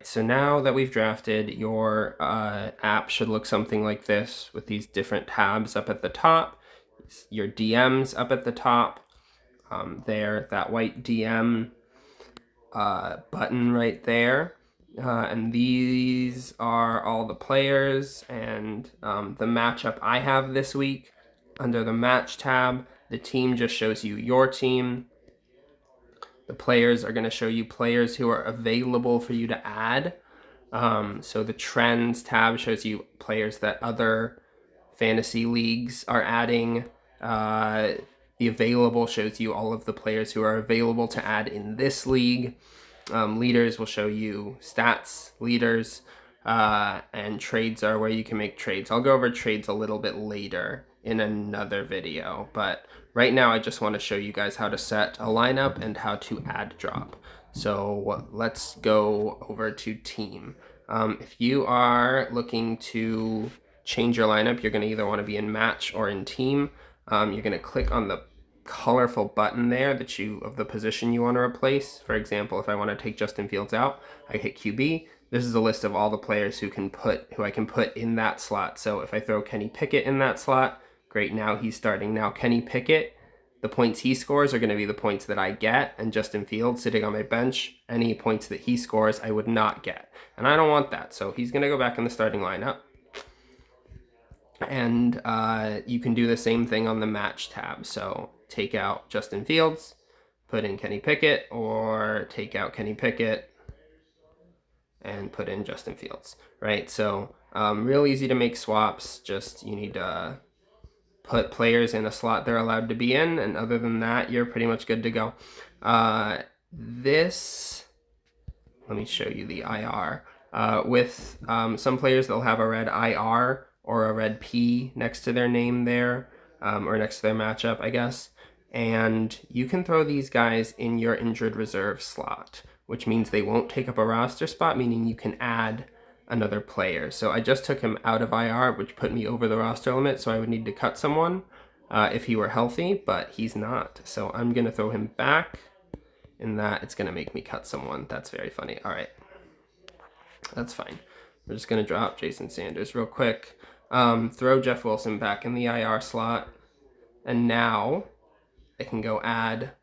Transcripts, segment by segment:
So now that we've drafted, your app should look something like this with these different tabs up at the top, your DMs up at the top, there, that white DM button right there. And these are all the players and the matchup I have this week. Under the match tab, the team just shows you your team. The players are going to show you players who are available for you to add. So the trends tab shows you players that other fantasy leagues are adding. The available shows you all of the players who are available to add in this league. Leaders will show you stats, leaders, and trades are where you can make trades. I'll go over trades a little bit later in another video, but right now I just want to show you guys how to set a lineup and how to add drop. So let's go over to team. If you are looking to change your lineup, you're going to either want to be in match or in team. You're going to click on the colorful button there that of the position you want to replace. For example, if I want to take Justin Fields out, I hit QB. This is a list of all the players who I can put in that slot. So if I throw Kenny Pickett in that slot, great, now he's starting. Now Kenny Pickett, the points he scores are going to be the points that I get, and Justin Fields sitting on my bench, any points that he scores I would not get. And I don't want that, so he's going to go back in the starting lineup. And you can do the same thing on the match tab. So take out Justin Fields, put in Kenny Pickett, or take out Kenny Pickett and put in Justin Fields, right? So real easy to make swaps. Just you need to put players in a slot they're allowed to be in, and other than that, you're pretty much good to go. Let me show you the IR. With some players, they'll have a red IR or a red P next to their name there, or next to their matchup, I guess. And you can throw these guys in your injured reserve slot, which means they won't take up a roster spot, meaning you can add another player. So I just took him out of IR, which put me over the roster limit, so I would need to cut someone if he were healthy, but he's not. So I'm going to throw him back. In that, it's going to make me cut someone. That's very funny. All right. That's fine. We're just going to drop Jason Sanders real quick. Throw Jeff Wilson back in the IR slot. And now I can go add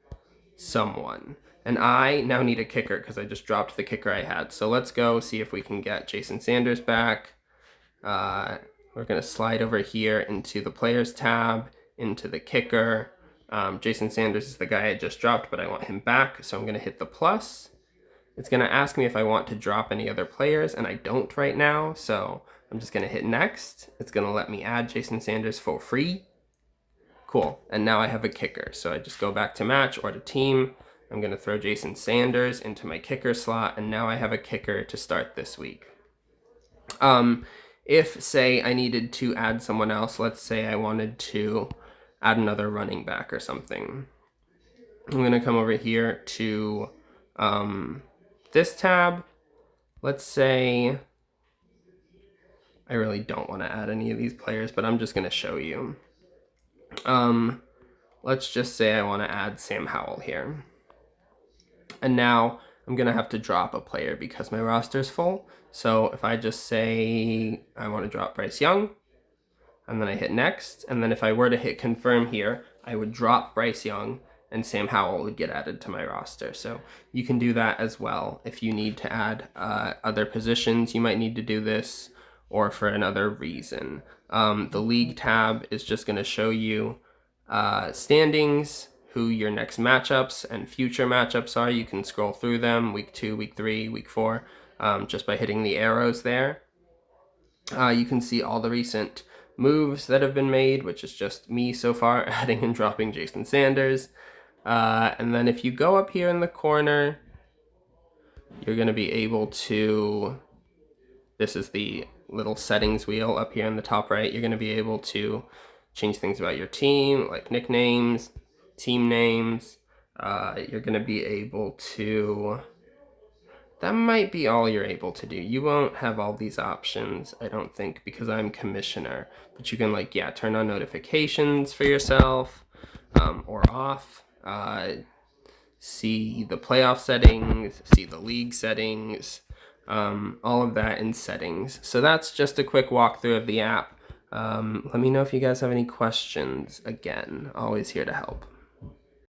someone. And I now need a kicker because I just dropped the kicker I had. So let's go see if we can get Jason Sanders back. We're going to slide over here into the players tab, into the kicker. Jason Sanders is the guy I just dropped, but I want him back. So I'm going to hit the plus. It's going to ask me if I want to drop any other players, and I don't right now. So I'm just going to hit next. It's going to let me add Jason Sanders for free. Cool. And now I have a kicker. So I just go back to match or to team. I'm going to throw Jason Sanders into my kicker slot, and now I have a kicker to start this week. If, say, I needed to add someone else, let's say I wanted to add another running back or something. I'm going to come over here to this tab. Let's say I really don't want to add any of these players, but I'm just going to show you. Let's just say I want to add Sam Howell here. And now I'm going to have to drop a player because my roster's full. So if I just say I want to drop Bryce Young, and then I hit next, and then if I were to hit confirm here, I would drop Bryce Young, and Sam Howell would get added to my roster. So you can do that as well. If you need to add other positions, you might need to do this, or for another reason. The league tab is just going to show you standings, who your next matchups and future matchups are. You can scroll through them, week 2, week 3, week 4, just by hitting the arrows there. You can see all the recent moves that have been made, which is just me so far adding and dropping Jason Sanders. And then if you go up here in the corner, you're going to be able to, this is the little settings wheel up here in the top right, you're going to be able to change things about your team, like nicknames, team names. You're going to be able to, that might be all you're able to do. You won't have all these options, I don't think, because I'm commissioner. But you can, like, yeah, turn on notifications for yourself, or off. See the playoff settings, see the league settings. all of that in settings. So that's just a quick walkthrough of the app. Let me know if you guys have any questions. Again, always here to help.